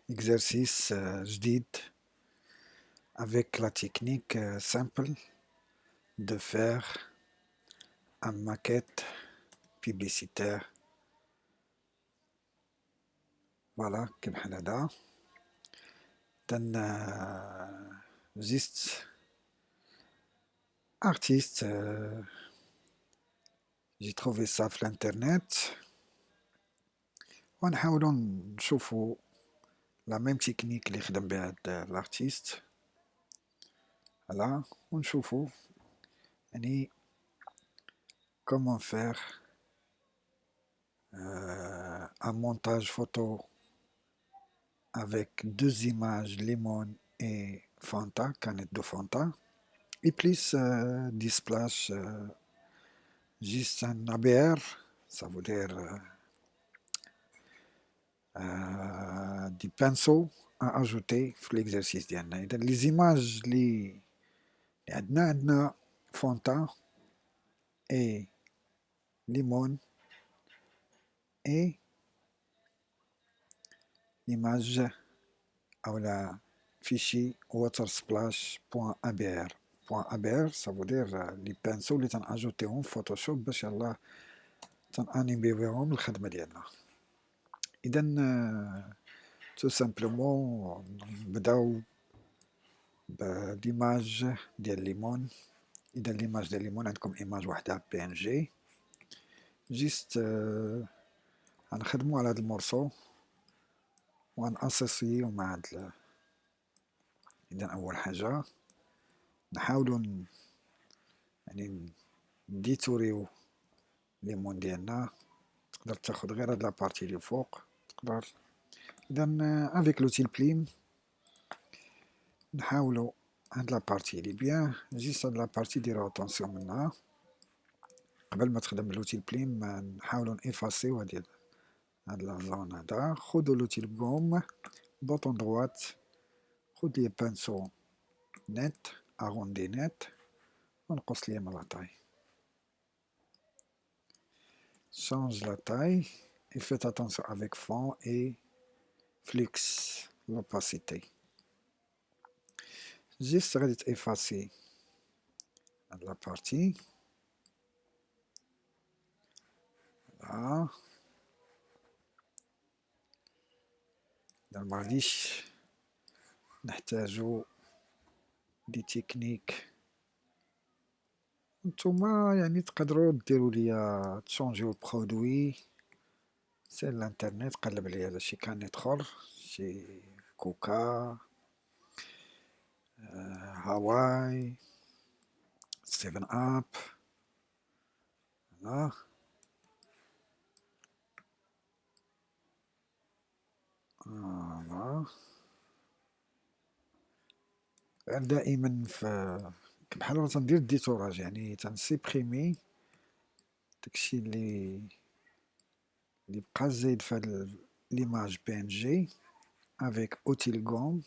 exercice جديد avec la technique simple de faire une maquette publicitaire. Voilà, كيف بحال هذا juste artiste, j'ai trouvé ça sur l'internet ونحاولوا نشوفوا la même technique اللي خدم بها هاد l'artiste. Voilà, ونشوفوا يعني comment faire un montage photo avec deux images, Limon et Fanta, canette de Fanta, et plus des splashes, juste un ABR, ça veut dire des pinceaux à ajouter sur l'exercice ديالنا. إذا les images اللي عندنا Fanta et Limon et l'image ou la fichier watersplash.abr. .abr ça veut dire les pinceaux اللي تنأجوتيهم في فوتوشوب باش يلاه تنأنيميوهم الخدمة ديالنا. إذا تو سامبلومون نبداو بليماج ديال ليمون. إذا ليماج ديال ليمون عندكم إيماج وحدة PNG جيست غنخدمو على هاد المورسو وغنأسوسيو مع هاد إذا أول حاجة نحاولو يعني نديتوريو ليمون ديالنا. تقدر تاخد غير هاد لابارتي اللي فوق تقدر. إذا افيك لوتيل بليم نحاولو هاد لابارتي اللي بيان جيست هاد لابارتي ديرو اتونسيون منها قبل ما تخدم لوتيل بليم. نحاولو نإفاسيو هاد لازون هادا. خدو لوتيل بوم بوطون دروات خد لي بانسو نت اغوندي نت ونقص ليهم لا تاي. Change la taille et faites attention avec fond et flux, l'opacité. Juste غادي effacer la partie. Voilà. معليش نحتاجو دي تكنيك نتوما يعني تقدروا ديروا ليا تشونجيو البرودوي سير الانترنت قلب عليا على شي كانيت اخر شي كوكا هاواي 7 اب. فوالا فوالا دائما في بحال تندير ديتوراج يعني تنسيبريمي داكشي اللي بقى زايد في هاد ليماج PNG avec outil gomme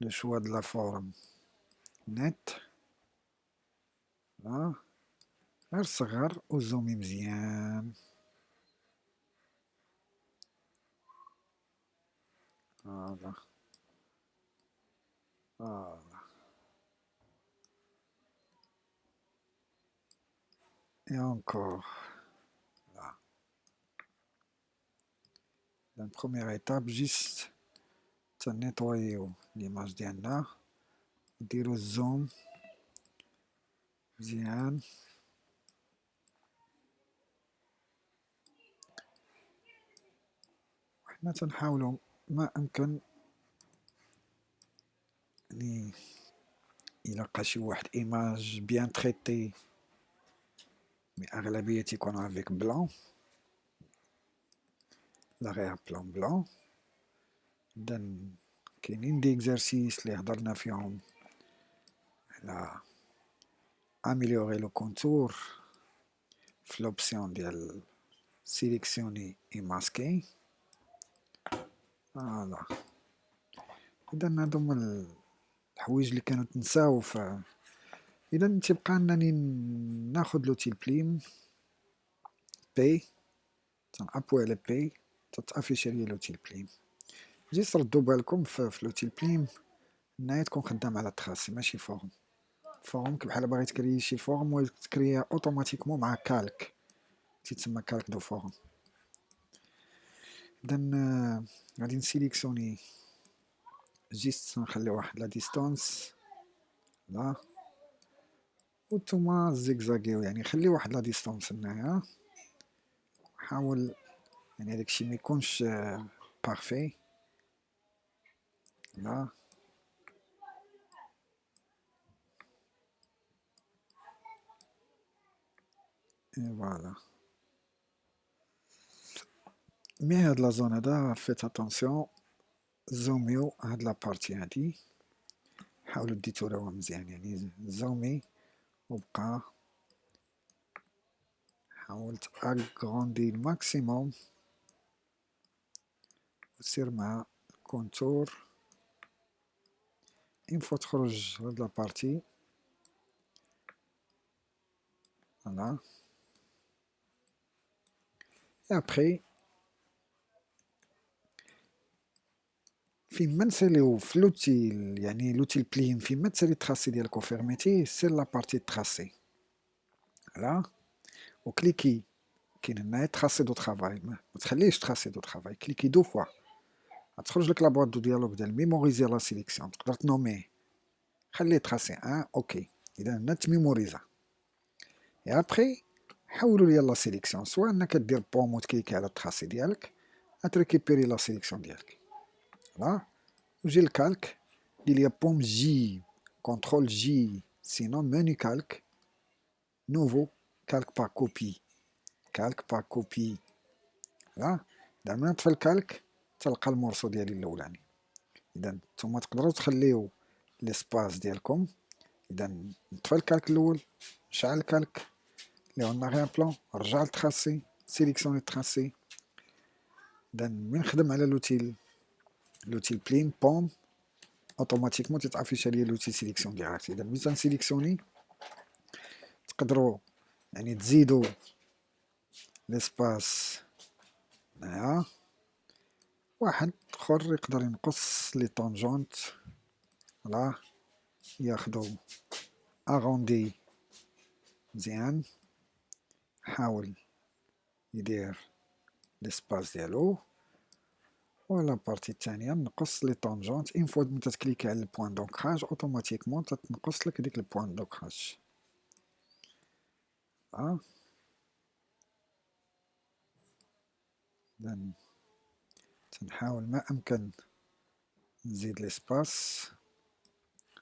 le choix de la forme net. Voilà. غير صغر وزومي مزيان. فوالا فوالا et encore là. La première étape juste تنيطويو ليماج ديالنا نديرو الزوم مزيان. وحنا تنحاولو ما أمكن يعني يلقى شي واحد إيماج بيان تريتي مي أغلبية تيكونو افيك بلون لاغير بلون بلون. إذا كاينين دي إكزارسيس اللي هضرنا فيهم على أميليوري لو كونتور في لوبسيون ديال سيليكسيوني اي ماسكي. فوالا إذا هادو هما الحوايج اللي كانوا تنساو. إذا تيبقى أنني ناخد لوتيل بليم بي تنأبوي على بي تتافيشي ليا لوتيل بلين. جيت ردوا بالكم في لوتيل بلين هنايا تكون خدام على تراسي ماشي فورم. فورم بحال باغي تكري شي فورم وتكريها اوتوماتيكمون مع كالك تيتسمى كالك دو فورم. اذا غادي نسيليكسيوني جيست نخلي واحد لا ديستانس لا وانتوما زيكزاكيو يعني خلي واحد لا ديستانس هنايا. حاول يعني هداكشي ما يكونش بارفي لا اي فوالا. مي هاد لا زون هدا فيت اتونسيون زوميو هاد لا بارتي هادي حاولوا ديتوروها مزيان يعني زومي وبقى حاولت اغروندي الماكسيموم وسير مع الكونتور. اون فوا تخرج هاد لا بارتي فوالا اي ابخي فين ما نساليو في لوتيل يعني لوتيل بلين فين ما تسالي التراسي ديالك وفيرميتيه سير لا بارتي تراسي فوالا وكليكي كاين هنايا تراسي دو ترافاي ما تخليش تراسي دو ترافاي كليكي دو فوا غتخرج لك لا بواط دو ديالوغ ديال ميموريزي لا سيليكسيون تقدر تنوميه خليه تراسي اوكي اذا هنا تميموريزا اي ابخي حولوا ليا لا سيليكسيون سواء انك دير بوم وتكليكي على التراسي ديالك غتريكيبيري لا سيليكسيون ديالك فوالا وجي الكالك دير ليا بوم جي كونترول جي سينون مني كالك نوفو كالك با كوبي كالك با كوبي فوالا. اذا من نطفي الكالك تلقى المورسو ديالي الاولاني. اذا نتوما تقدروا تخليو ليسباس ديالكم. اذا نطفي الكالك الاول نشعل الكالك اللي هو ناريان بلون رجع للتراسي سيليكسيوني تراسي. اذا من نخدم على لوتيل بلين بوم اوتوماتيكمون تتافيشا ليا لوتيل سيليكسيون ديريكت. اذا ملي تنسيليكسيوني تقدروا يعني تزيدوا ليسباس هنايا واحد اخر يقدر ينقص لي طونجونت فوالا ياخدو اغوندي مزيان حاول يدير ليسباس ديالو ولا بارتي الثانيه نقص لي طونجونت اون فوا ملي تكليكي على البوان دونكراج اوتوماتيكمون تتنقص لك ديك البوان دونكراج اذا تنحاول ما امكن نزيد ليسباس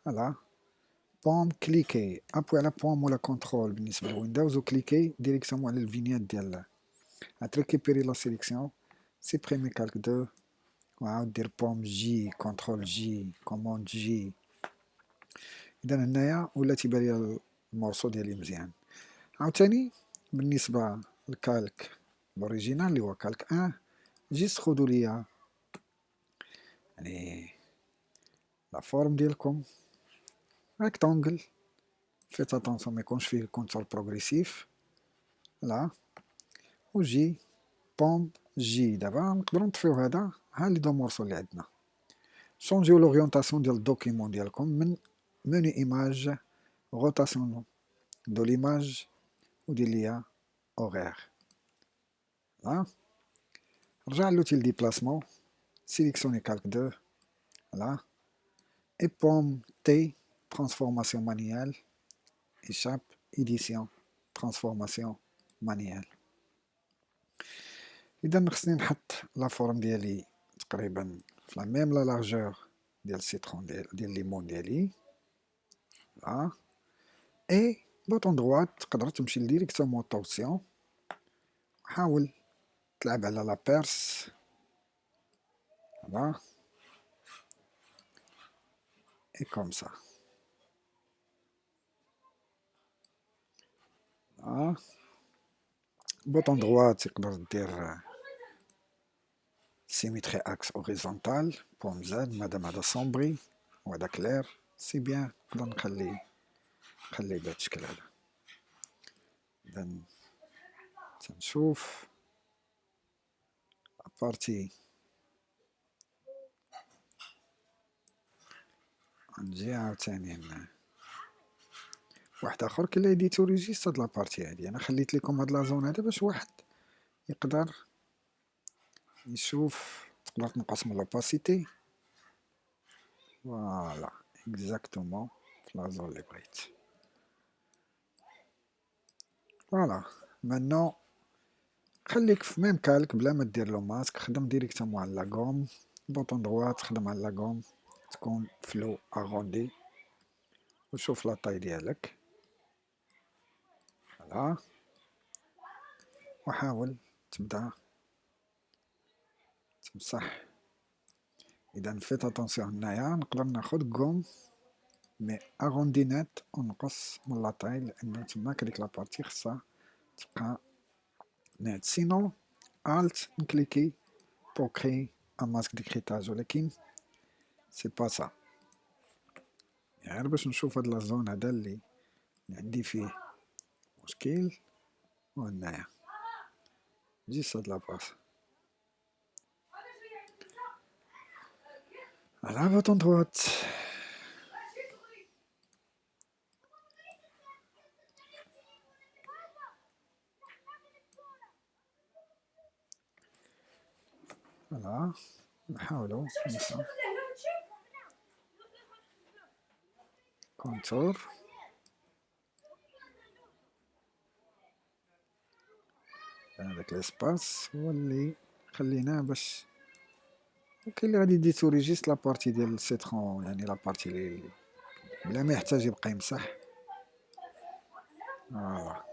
فوالا بوم كليكي ابوي على بوم ولا كونترول بالنسبه لويندوز وكليكي ديريكتومون على الفينيات ديال غتريكيبيري لا سيليكسيون سيبريمي كالك 2 وعاود دير بوم جي كونترول جي كوموند جي. اذا هنايا ولا تيبان ليا المورسو ديالي مزيان. عاوتاني بالنسبه للكالك الاوريجينال اللي هو كالك 1 جيست خدو ليا يعني لا فورم ديالكم ريكتونغل فيت اتونسيون ما يكونش فيه كونتور بروغريسيف فوالا وجي بوم جي. دابا نقدروا نطفيو هذا ها لي دو مورسو اللي عندنا شونجيو لورينتاسيون ديال الدوكيمون ديالكم من منو ايماج روتاسيون دو ليماج ودير ليا اورير فوالا. رجع لوتيل ديبلاسمون سيليكسيوني كالك 2 فوالا اي بوم تي ترانسفورماسيون مانيال échappe édition transformation manuelle. اذا خصني نحط لا فورم ديالي تقريبا في لا ميم لا لارجور ديال السيترون ديال الليمون ديالي فوالا اي بوطون دروات تقدر تمشي ديريكتومون طورسيون حاول تلعب على لا بيرس فوالا اي كوم سا فوالا. بوطون دروات تقدر دير سيميتري اكس اوريزونتال بوم زاد مادام هذا سومبري وهذا كلير سي بيان نقدر نخلي بهذا الشكل هذا. اذا تنشوف بارتي نجي عاوتاني هنا واحد اخر كي ديتوريجيست هاد لابارتي هادي. انا خليت لكم هاد لازون هادي باش واحد يقدر يشوف. تقدر تنقص من لوباسيتي فوالا اكزاكتومون في لازون اللي بغيت. فوالا مانو خليك في ميم كالك بلا ما دير له ماسك. خدم ديريكتومون على لاغوم بوطون droit تخدم على لاغوم تكون فلو اغوندي وشوف لا طاي ديالك. فوالا وحاول تبدا تمسح. اذا فيت اتونسيون هنايا نقدر ناخد كوم مي اغوندينات ونقص من لا طاي لانه تماك هاديك لابارتي خصها تبقى نات. سينو الت نكليكي بور كري ان ماسك ديكريتاج ولكن سي با سا. غير باش نشوف هاد لا زون هذا اللي عندي فيه مشكل. وهنايا جيست هاد لاباس على بوطون droite. فوالا نحاولو نمسحو كونتور. هذاك ليسباس هو اللي خليناه باش كاين اللي غادي ديتوريجيست لابارتي ديال السيترون يعني لابارتي اللي بلا ما يحتاج يبقى يمسح. فوالا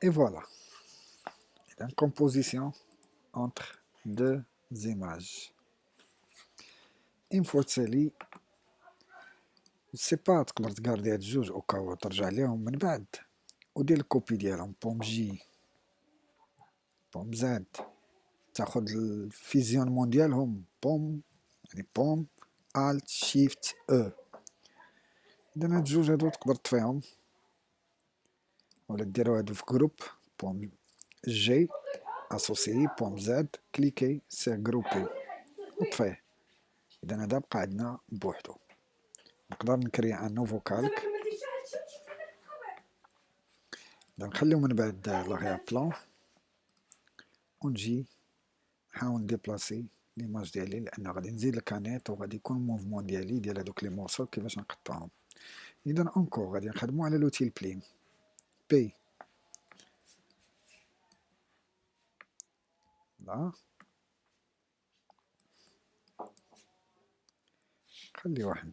اي فوالا. اذا كومبوزيسيون انتر دو زيماج اون فوا تسالي سي با تقدر تكاردي هاد الجوج او كاو ترجع ليهم من بعد ودير الكوبي ديالهم بوم جي بوم زاد تاخد الفيزيونمون ديالهم بوم يعني بوم الت شيفت او. اذا هاد الجوج هادو تقدر تطفيهم ولا ديرو هادو في جروب بوم جي اسوسي بوم زاد كليكي سير جروبي وطفيه. اذا هذا بقى عندنا بوحدو. نقدر نكري ان نوفو كالك. اذا نخليو من بعد لاغيا بلان ونجي نحاول نديبلاسي ليماج ديالي لان غادي نزيد الكانيت وغادي يكون موفمون ديالي ديال هادوك لي مورسو كيفاش نقطعهم. اذا اونكور غادي نخدمو على لوتيل بلين بي لا خلي واحد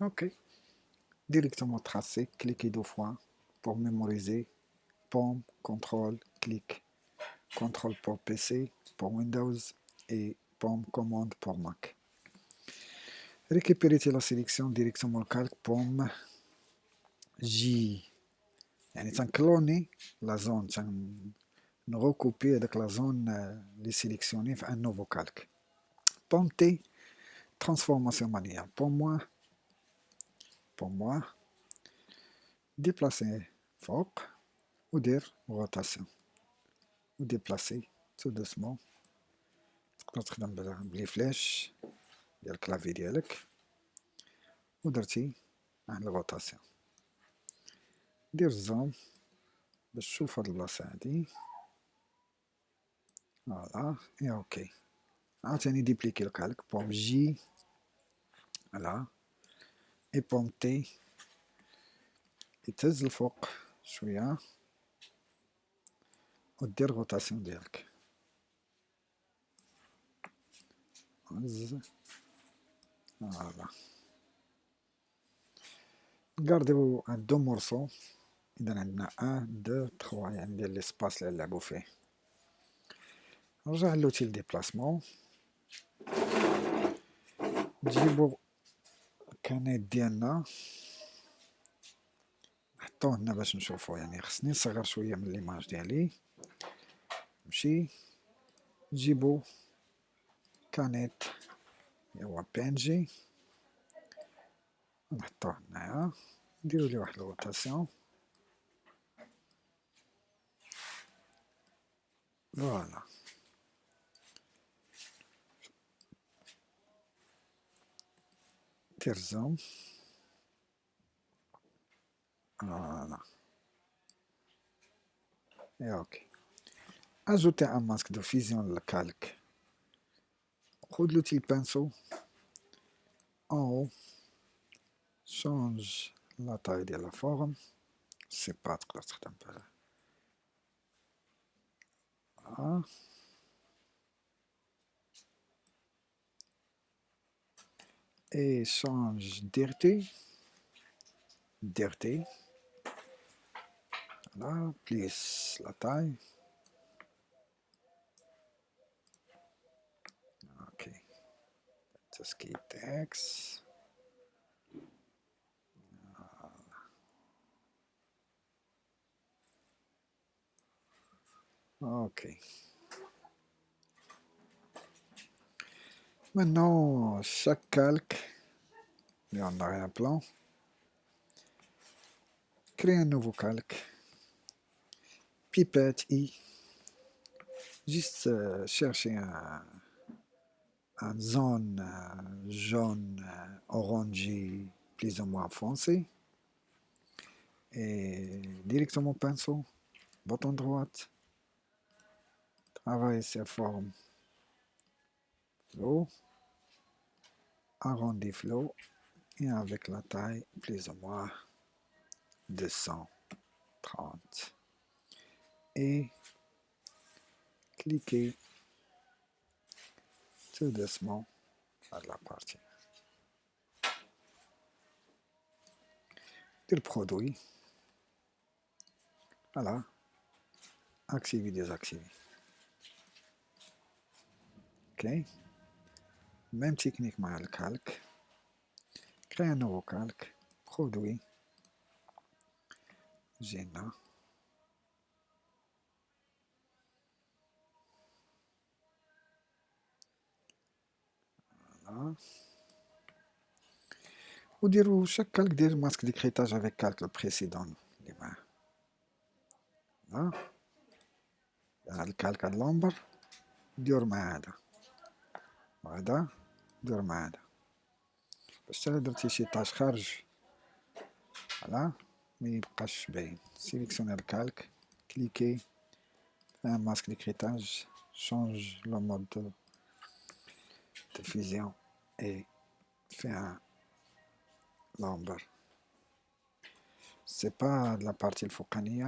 ok directement tracé cliquez 2 fois pour mémoriser pomme contrôle clic contrôle pour PC pour Windows et pomme commande pour Mac. Récupérez la sélection directement le calque pomme J يعني تنكلوني لا زون نغوكوبي هذاك لا زون لي سيليكسيوني في ان نوفو كالك. بوم تي ترانسفورماسيون مانيال pour moi déplacer فوق ودير روتاسيون وديبلاسي تو دوسمون. تقدر تخدم بلي فلاش ديال الكلافي ديالك ودرتي واحد الروتاسيون. دير الزوم باش تشوف هاد البلاصة هادي. فوالا اي اوكي. عاوتاني ديبليكي الكالك بوم جي فوالا اي بوم تي يتهز الفوق شوية ودير روتاسيون ديالك. هز فوالا نقارديو ان دو مورسو. اذا عندنا ان دو تخوا يعني ديال ليسباس اللي نلعبو فيه. نرجع لوتيل ديبلاسمون، نجيبو الكانيت ديالنا نحطوه هنا باش نشوفو، يعني خصني نصغر شويه من ليماج ديالي، نمشي نجيبو كانيت هو بي ان جي نحطوه هنايا، نديرو ليه واحد الروتاسيون، فوالا دير زوم، فوالا et ok. Ajouter un masque de fusion le calque. خد l'outil pinceau en haut, change la taille de la forme, c'est pas تقدر تخدم بها. Voilà. Et change dirty, voilà, plus la taille, ok, tout ce qui est texte, ok. Maintenant, chaque calque, et en arrière-plan, crée un nouveau calque, pipette I, juste chercher un zone jaune, orangé, plus ou moins foncé, et directement pinceau, bouton droite, travailler ces formes, flow, arrondi flow, et avec la taille plus ou moins 230. Et cliquez tout doucement à la partie. Le produit, voilà, activer, désactiver. Ok, même technique mais le calque. Créer un nouveau calque, produit, Gena. Voilà. Ou dire chaque calque des masque d'écritage avec calque le précédent. Voilà. Le calque de l'ombre, dire معاده. وهذا دير معاده. باش ترى درتي شي طاش خارج فوالا ميبقاش باين. سيليكسيوني الكالك، كليكي في un masque d'écritage, change le mode de fusion et fais un l'ombre. C'est pas de la partie الفوقانية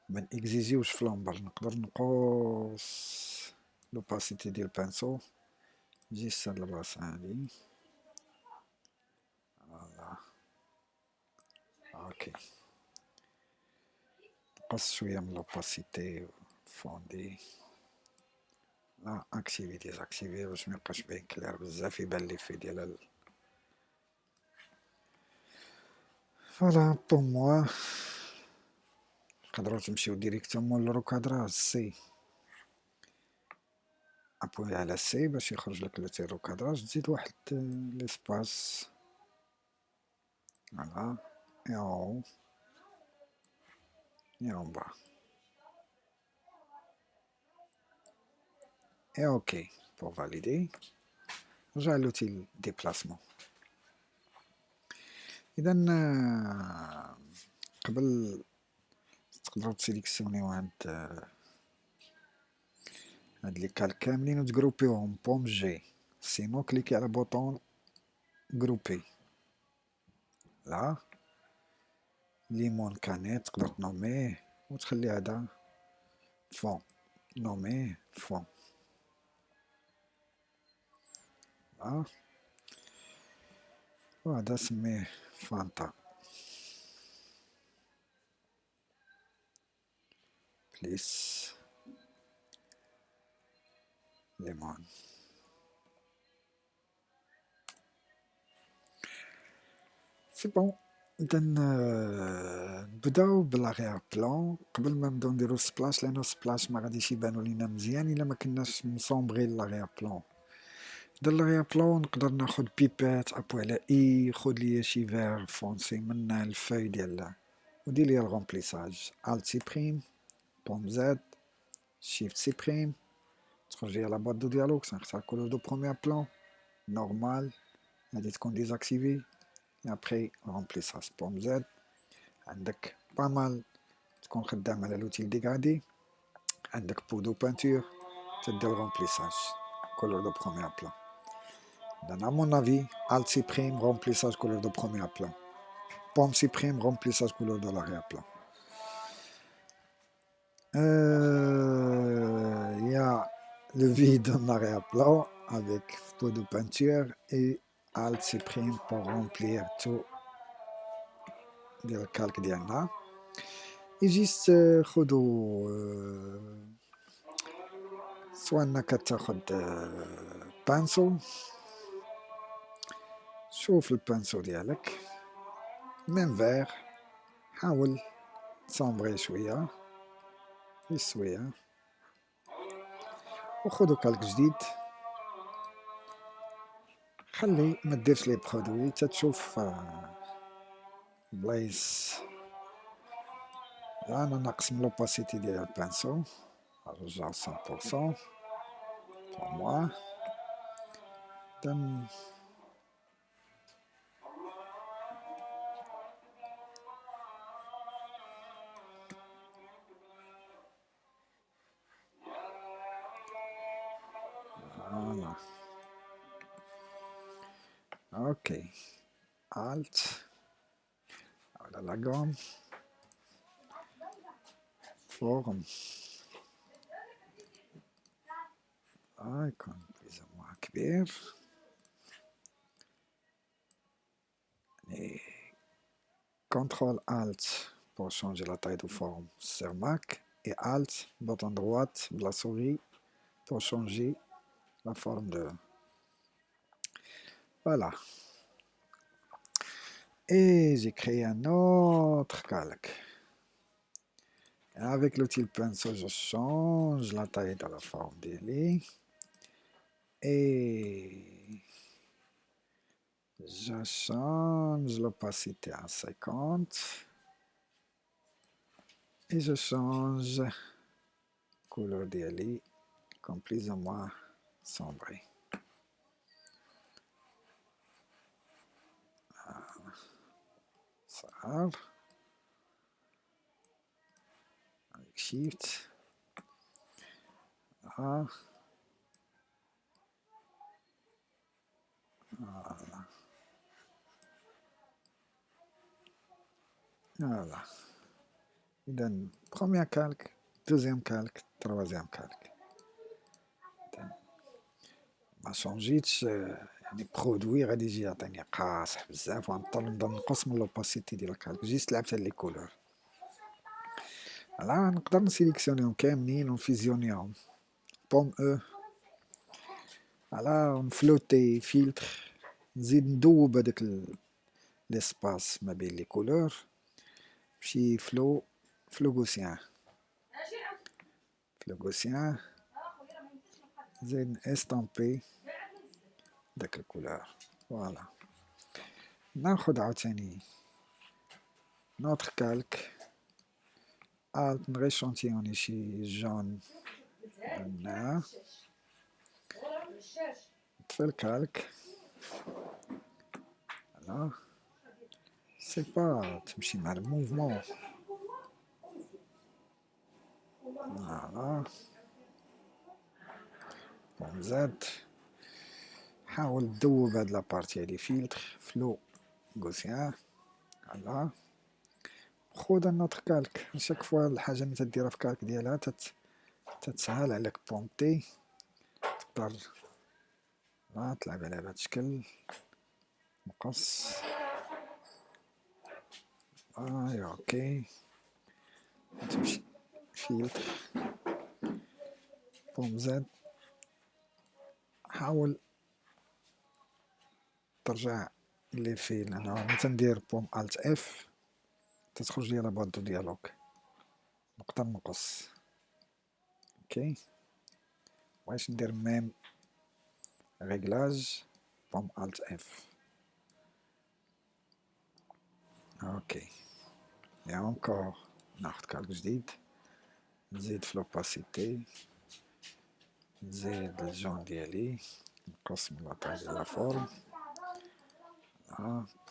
ما نكزيجيوش في l'ombre، نقدر نقص l'opacité ديال البانسو جيست هاد البلاصة هادي. فوالا اوكي، نقص شوية من l'opacité فوندي. لا اكتيفي ديزاكتيفي باش ميبقاش باين كلير بزاف، يبان لي في ديال فوالا. بور موا تقدروا تمشيو ديريكتومون للروكادراج سي، ابوي على سي باش يخرج لك لوتي روكادراج، تزيد واحد ليسباس فوالا اي اون اي اون با اي اوكي. بور فاليدي رجع لوتي ديبلاسمون. اذا قبل تقدروا تسيليكسيونيو هاد لي كالك كاملين وتجروبيوهم بوم جي، سينو كليكي على بوطون جروبي. لا ليمون كانيت تقدر تنوميه وتخلي هذا فون، نوميه فون. وهذا سميه فانتا بليس ليمون. سي بون. إذا نبداو بالاغيار بلان قبل ما نبداو نديرو السبلاش، لأنو السبلاش ما غاديش يبانو لينا مزيان إلا ما كناش مصومبغي الاغيار بلان. در الاغيار بلان نقدر ناخد بيبات ابوي على اي، خد ليا شي فير فونسي من الفوي ديال ودير ليا الغومبليساج. الت سي بريم، بوم زد، شيفت سي بريم، تخرج ليا لا بواط دو ديالوغ، نختار كولور دو بروميير بلان، نورمال، هادي تكون ديزاكتيفي، ابخي غومبليساج بوم زد. عندك با مال تكون خدام على لوتيل ديغادي، عندك بودو بانتور، تدير الغومبليساج كولور دو بروميير بلان. Dan à mon avis, Alt supprime, remplissage couleur de premier plan. Pomme supprime, remplissage couleur de l'arrière-plan. Il y a le vide en arrière-plan avec peau de peinture et Alt supprime pour remplir tout le calque d'Yana. Et juste خدو سواء انك تاخد بانسو، شوف البانسو ديالك ميم فير، حاول تصومبغي شويه شويه، وخدو كالك جديد. خلي ما ديرش لي برودوي تتشوف بلايص. انا نقسم لوباسيتي ديال البانسو، نرجع 100% pour moi. دن فوالا اوكي، الت على لا غوم، فورم يكون بليز او موان كبير. CTRL ALT pour changer la taille de forme sur Mac et ALT, bouton droite de la souris pour changer la forme de... Voilà. Et j'ai créé un autre calque. Et avec l'outil pinceau, je change la taille de la forme des lits. Et je change l'opacité à 50. Et je change la couleur des lits comme plus ou moins sombre. Ça, avec Shift. Là. Voilà. Voilà. Il donne premier calque, deuxième calque, troisième calque. ما شونجيتش يعني برودوي غادي يجي يعطيني قاصح بزاف، وغنضطر نبدا نقص من لوباسيتي ديال الكالك. جيت لعبت على لي كولور. لا نقدر نسيليكسيونيهم كاملين ونفيزيونيهم بوم او، على ونفلوتي فيلتر، نزيد ندوب هداك ليسباس ما بين لي كولور بشي فلو غوسيان، زيد استامبي داك الكولور. فوالا ناخد عاوتاني نوتر كالك، الت نغيشونتيوني شي جون هنا، نطفي الكالك. فوالا سي با تمشي مع الموفمون. فوالا بوم زد، حاول تذوب هاد لابارتي هادي فيلتر فلو غوسيان. فوالا خذ النوتر كالك، شاك فوا الحاجة اللي تديرها في كالك ديالها تتسهل عليك بونتي، تقدر تلعب عليها بهاد الشكل مقص. اوكي تمشي فيلتر بوم زد حاول ترجع اللي فيه، لأنه مثلا ندير بوم الت اف تتخرج لي لاباط دو ديالوغ نقدر نقص. اوكي بغيت ندير ميم ريغلاج بوم الت اف. اوكي يا انكور ناخد كالك جديد، نزيد في لوباسيتي، نزيد الجون ديالي، نقص من لاطاي ديال لا فورم،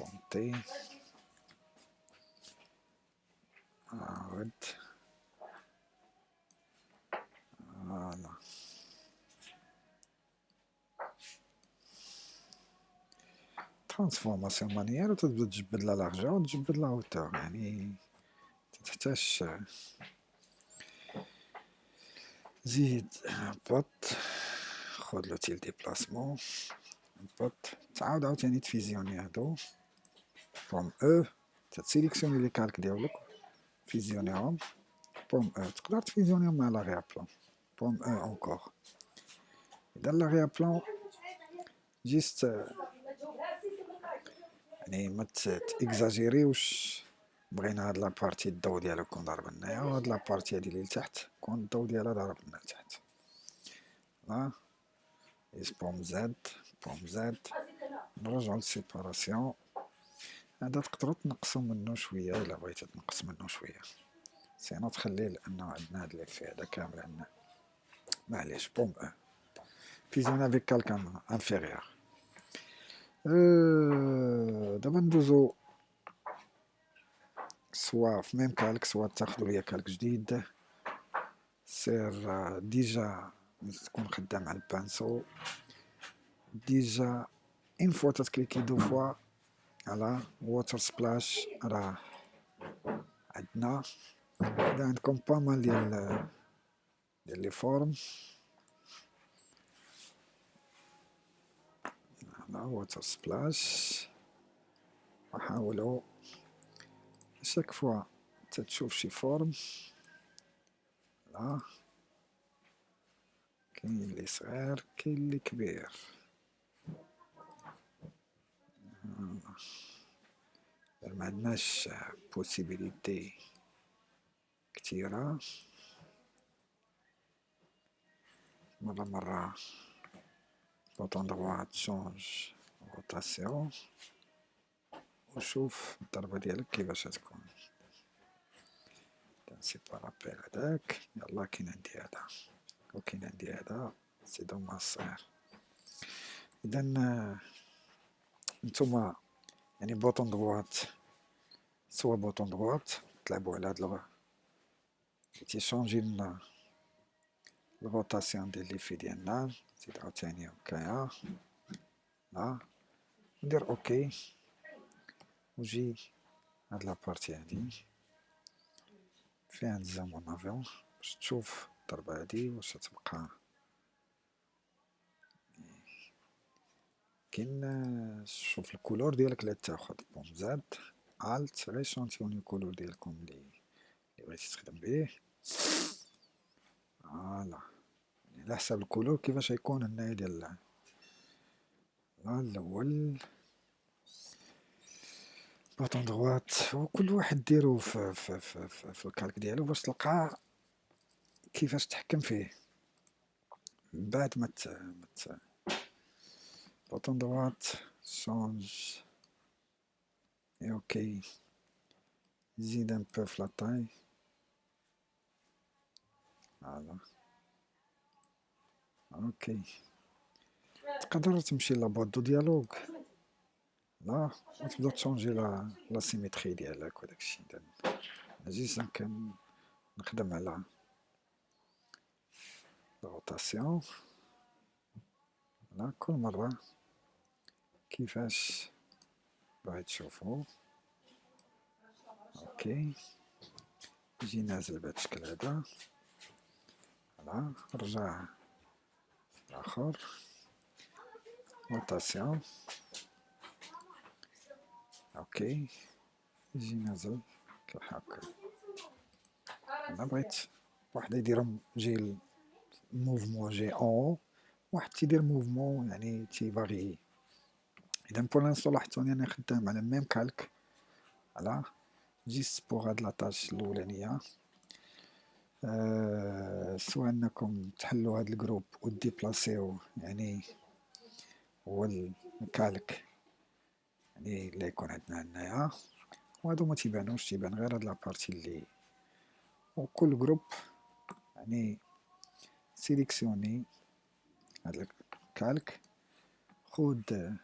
بونتي عاود فوالا. ترانسفورماسيون مانيير وتبدا تجبد لا لارجور وتجبد لا هوتور، يعني متحتاجش زيد بوت، خد لوتيل ديبلاسمون بوت، تعاود عاوتاني تفيزيوني هادو بوم او، تسيليكسيوني لي كالك ديالك فيزيونيهم بوم او، تقدر تفيزيونيهم مع لاغيا بلان بوم او اونكور. اذا لاغيا بلان جيست يعني ما تاكزاجيريوش، بغينا هاد لابارتي الضو ديالها يكون ضارب لنايا، وهاد لابارتي هادي اللي لتحت يكون الضو ديالها ضارب لنا لتحت. لا إس بوم زد بوم زد، نرجعو للسيباراسيون. هذا تقدروا تنقصوا منه شويه الا بغيتي تنقص منه شويه، سينو تخليه لانه عندنا هاد ليفي هذا كامل عندنا. معليش بوم او فيزيون افيك كالكان انفيريور. دابا ندوزو سوا في ميم كالك سوا تاخدو ليا كالك جديد. سير ديجا تكون خدام على البانسو ديجا اون فوا تتكليكي دو فوا على ووتر سبلاش، راه عندنا اذا عندكم با مال ديال لي فورم على ووتر سبلاش، وحاولوا شاك فوا تتشوف شي فورم. لا كاين اللي صغير كاين اللي كبير، ما عندناش بوسيبيليتي كتيرة. مرة بوطون دغوا تشونج روتاسيون وشوف الضربة ديالك كيفاش تكون. تنسيبارابي هداك، يلا كاين عندي هدا وكاين عندي هدا، نزيدو مع الصغير. اذا نتوما يعني بوطون دغوات سوا بوطون دغوات تلعبو على هاد لغة تيشونجي لنا الروتاسيون ديال لي في ديالنا. نزيد عاوتاني هكايا، لا ندير اوكي وجي هاد لابارتي هادي فيها نزام ونافيون باش تشوف الضربة هادي واش تبقى. كاين شوف الكولور ديالك اللي تاخد بوم زاد الت غير شونتيوني الكولور ديالكم اللي بغيتي تخدم بيه. فوالا على حساب الكولور كيفاش يكون هنايا ديال الاول بوطون دغوات، وكل واحد ديرو في الكالك ديالو باش تلقى كيفاش تحكم فيه من بعد ما بوطون دغوات شونج اي اوكي. زيد ان بو في لاطاي، فوالا اوكي. تقدر تمشي لاباط دو ديالوغ لا وتبدا تشونجي لا سيميتري ديالك وداكشي. جيست نخدم على الروتاسيون على كل مرة كيفاش باغي تشوفو. اوكي نجي نازل بهاد الشكل هذا، فوالا رجع الاخر روتاسيون اوكي نجي نازل كهكا. انا بغيت واحد يديرهم جي الموفمون جي اون واحد تيدير موفمون يعني تيفاغيي. إذا بور لانستو لاحظتوا أني خدام على ميم كالك، على جيست بوغ هاد لاطاش الأولانية. سواء أنكم تحلوا هاد الجروب و ديبلاسيو، يعني هو الكالك يعني اللي يكون عندنا هنايا، وهادو ما تيبانوش، تيبان غير هاد لابارتي اللي، وكل جروب يعني سيليكسيوني هاد الكالك، خود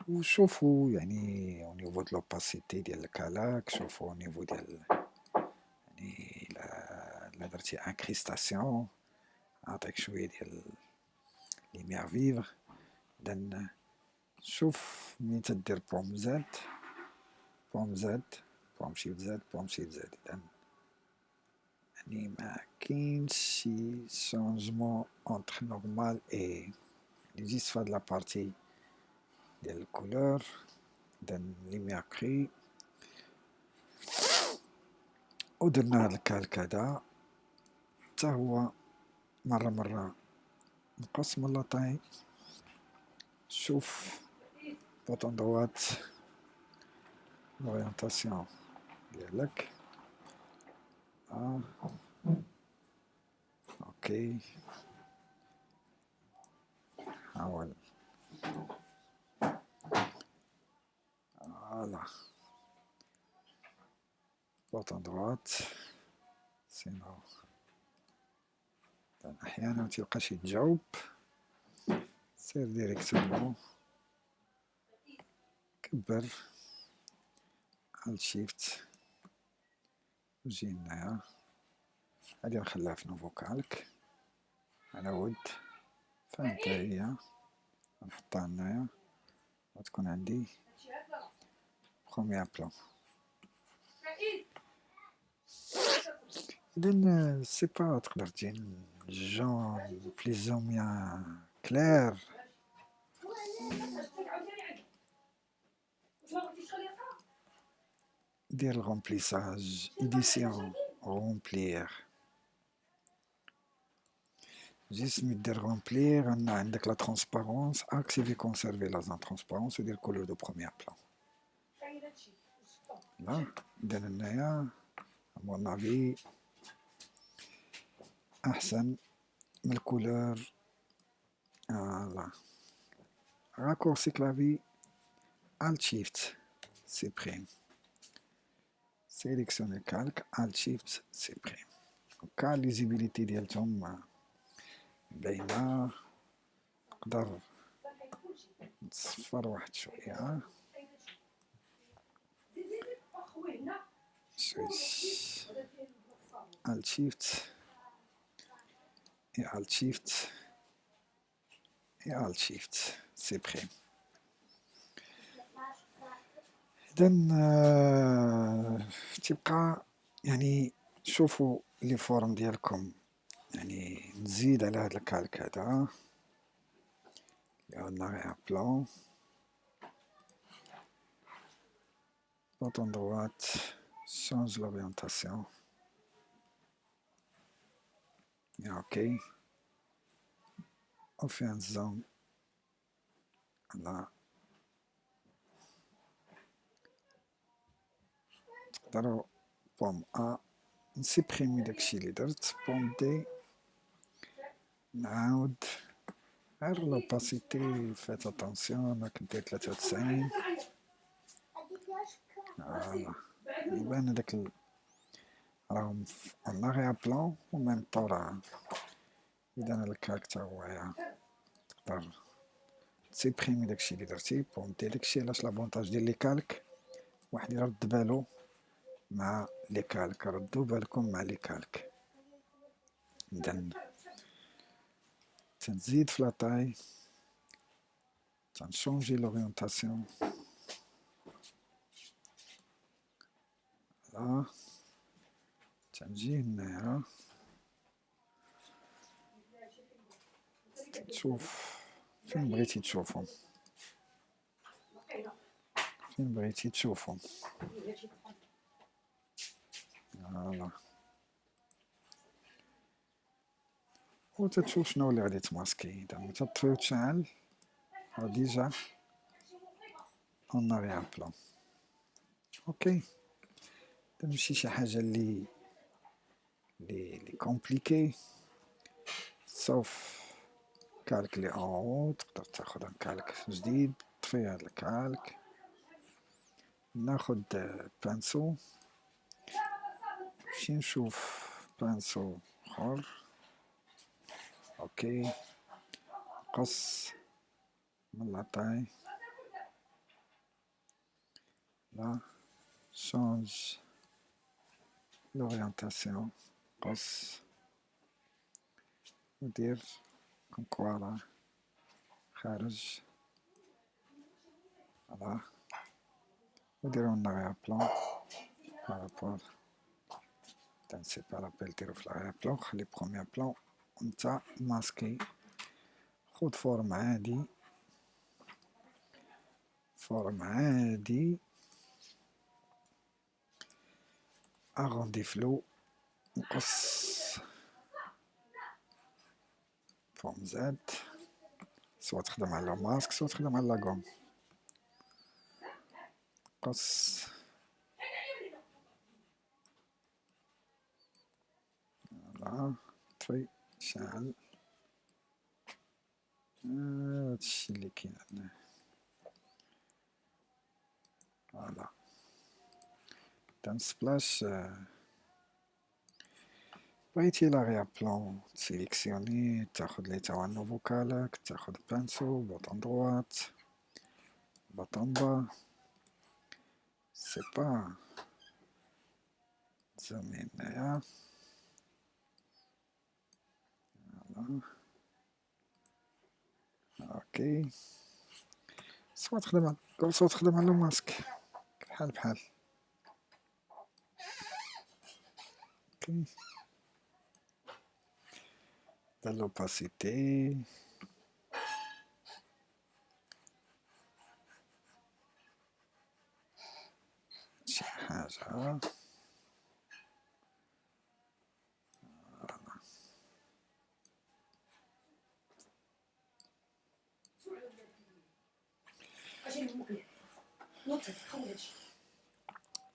وشوفوا يعني او نيفو د لوباسيتي ديال الكالك، شوفوا او نيفو ديال يعني لا درتي انكريستاسيون، عطيك شويه ديال ليميغ فيفغ. إذن شوف مين تدير بوم زاد، بوم زاد، بوم شيفت زاد، بوم شيفت زاد. إذن يعني ما كاينش شي شونجمون اونتر نورمال اي لي جيست فهاد لابارتي ديال الكولور. إذن ليميغ كري، ودرنا هاد الكالك هدا تا هو مرة نقص من لاطاي. شوف بوطون دوات لورينتاسيون ديالك. اوكي، حاول فوالا بوطون دوات، سينو احيانا متيبقاش يتجاوب. سير ديريكتومون كبر على شيفت وجي هنايا. غادي نخليها في نوفو كالك على ود، فهمت هي نحطها هنايا وتكون عندي بروميير بلان. إذن سي با تقدر تجي جون بليزوميا كلير، دير الغومبليساج إديسيون غومبلير، جيست مي دير غومبلير عندك لا ترونسبارونس، اكتيفي كونسيرفي لا ترونسبارونس ودير كولور دو بروميير بلان. لا إذن هنايا مون افي أحسن من الكولور. فوالا راكورسي كلافي Alt Shift سيبريم، سيليكسيوني كالك Alt Shift سيبريم. هكا ليزيبيليتي ديالتهم باينة. نقدر نصفر واحد شوية، سويش Alt Shift et Alt Shift et Alt Shift سيبريم. إذن تبقى يعني شوفوا لي فورم ديالكم، يعني نزيد على هاد الكالك هذا يعاود نغير بلان، بوطون droite change l'orientation ok. On fait un zoom على تقدروا بوم ا نسيبريمي داكشي اللي درت، بوم دي نعاود غير لوباسيتي فيت اتونسيون راك دير 93. فوالا يبان هداك راهم اون اغيا بلان و ميم طون راه إذا الكالك تا هو تقدر تسيبريمي داكشي اللي درتي. بوم دي داكشي علاش لافونتاج ديال لي كالك واحد يرد بالو مع لي كالك، ردوا بالكم مع لي كالك. إذن تنزيد في لاطاي، تنشونجي لورينتاسيون لا، تنجي هنايا تشوف فين بغيتي تشوفهم، فين بغيتي تشوفهم. فوالا وتتشوف شنو اللي غادي تماسكي. دابا تطفي وتشعل ديجا اون اريير بلان. اوكي، ماشي شي حاجه اللي كومبليكي، سوف كالك لي اون، تقدر تاخد ان كالك جديد تطفي هاد الكالك. ناخد بانسو، نمشي نشوف بانسو اخر. اوكي، قص من لاطاي، لا شونج لورينتاسيون، قص ودير كونكوالا خارج، فوالا، وديرو لاريير بلان بارابور. تنسي بارابيل ديرو في لاريير بلان، خلي بروميير بلان ونتا ماسكي. خد فورم عادي، فورم عادي، اغوندي فلو، نقص فورم زاد، سوا تخدم على ماسك سوا تخدم على لاكوم. قص فوالا، طفي شعل، هادشي اللي كاين هنا. فوالا، تنسبلاش بغيتي لاغيير بلان تسيليكسيوني، تاخد لي تاع نوفو كالك، تاخد بانسو، بوطون droite بوطون با، سي با تزومي هنايا. فوالا، اوكي، سوا تخدم سوا تخدم على ماسك بحال بحال. اوكي، دا لوباسيتي شي حاجة.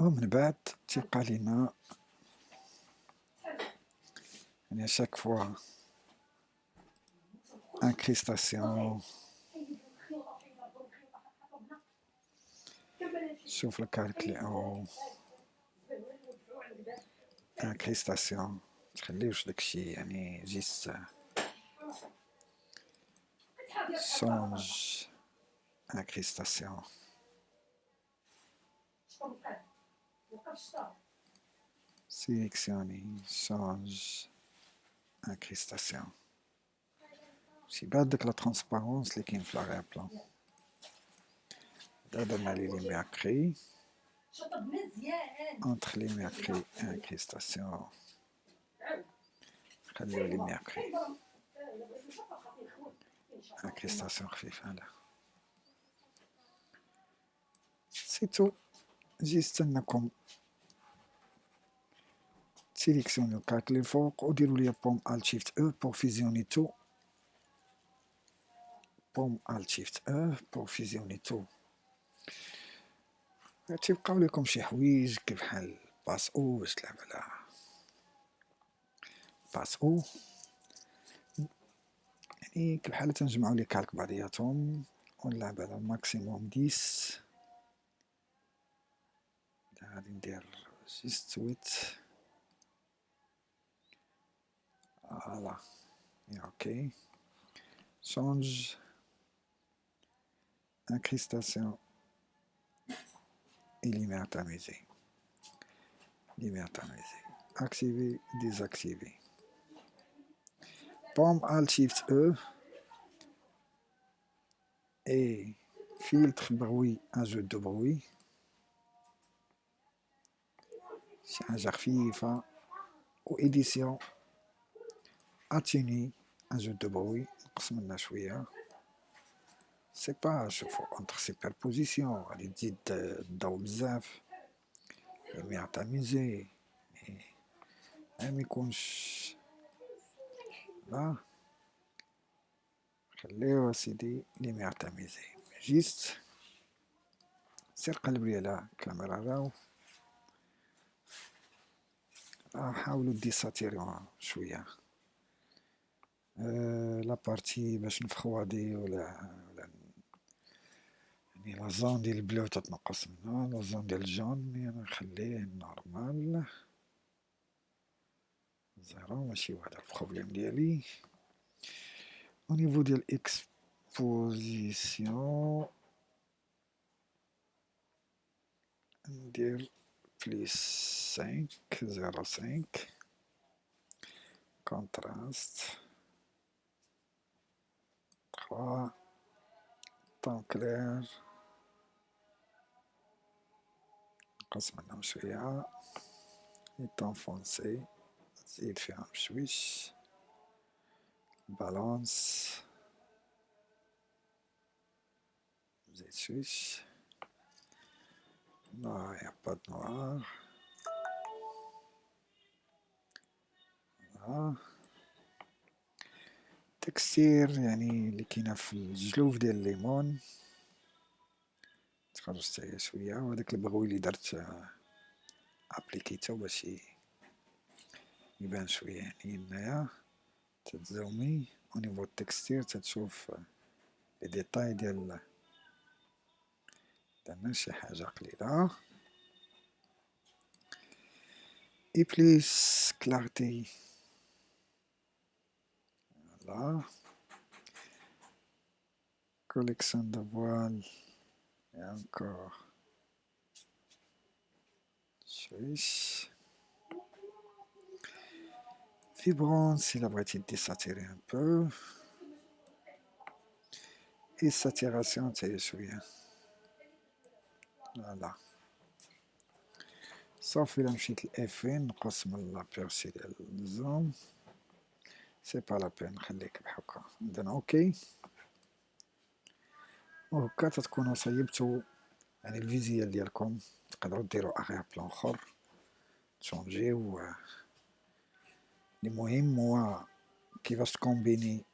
ومن بعد تيبقى لينا يعني اشاك فوا انكريستاسيون. شوف الكالك لي او انكريستاسيون، تخليوش داكشي يعني جيست شونج انكريستاسيون. سيليكسيوني شونج انكريستاسيون، شي بعد داك لا ترونسبارونس اللي كاين في لاغير بلان. دابا مالي لي ميركري انتر لي ميركري انكريستاسيون، خليو لي ميركري انكريستاسيون خفيفة. لا سيتو، جيست انكم تسيليكسيونيو الكالك اللي الفوق وديرو ليا بوم الت شيفت او بور فيزيوني تو، بوم الت شيفت او بور فيزيوني تو. تيبقاو لكم شي حوايج كيف بحال باس او باش تلعب على باس او، يعني كيف بحال تنجمعو لي كالك بعضياتهم ونلعب على ماكسيموم 10. غادي ندير جيست ويت، فوالا، اوكي. شونج incrustation et liberté musée. Liberté musée. Activer, désactiver. Pomme Alt Shift E et filtre bruit, ajout de bruit. حاجة خفيفة وإديسيون أتيني ajout de bruit، نقص منها شوية. سي با شوفو اونتر سيبربوزيسيون غادي تزيد الضو بزاف، الميعطى ميزي ميكونش لا خليه سيدي ليمير تاميزي جيست سير قلب لي على الكاميرا راو حاولوا ديساتيريوها شوية لا بارتي باش نفخوادي ولا يعني لا زون ديال البلو تتنقص منها لا زون ديال الجون يعني نخليه نورمال زيرو ماشي هو هذا البروبليم ديالي او نيفو ديال اكسبوزيسيون ندير بليس 5 contraste 3 temps clair نقص منهم شوية et temps foncé نزيد فيهم بشويش بالانس نزيد شويش non y a pas de noir voilà تكستير يعني اللي كاينه في الجلوف ديال الليمون تخرج حتى هي شويه وهداك البغوي اللي درت ابليكيتو باش يبان شويه يعني هنايا تتزومي او نيفو التكستير تتشوف لي ديتاي ديال درنا شي حاجه قليله اي بليس كلارتي فوالا collection de voile et encore Swish vibrance il a besoin de saturer un peu et saturation c'est شوية voilà صافي إلا مشيت لإفين نقص من لابيرسي ديال الزوم سي با لا بين نخليك بحكا ندير اوكي وهكا تتكونو صيبتو يعني الفيزيال ديالكم تقدروا ديروا اغير بلان اخر تشونجيو المهم هو كيفاش تكومبيني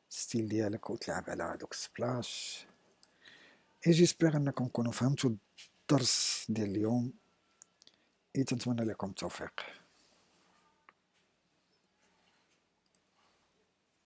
ستيل ديالك وتلعب على هادوك سبلاش اي جيسبر انكم تكونوا فهمتوا الدرس ديال اليوم اي تنتمنى لكم التوفيق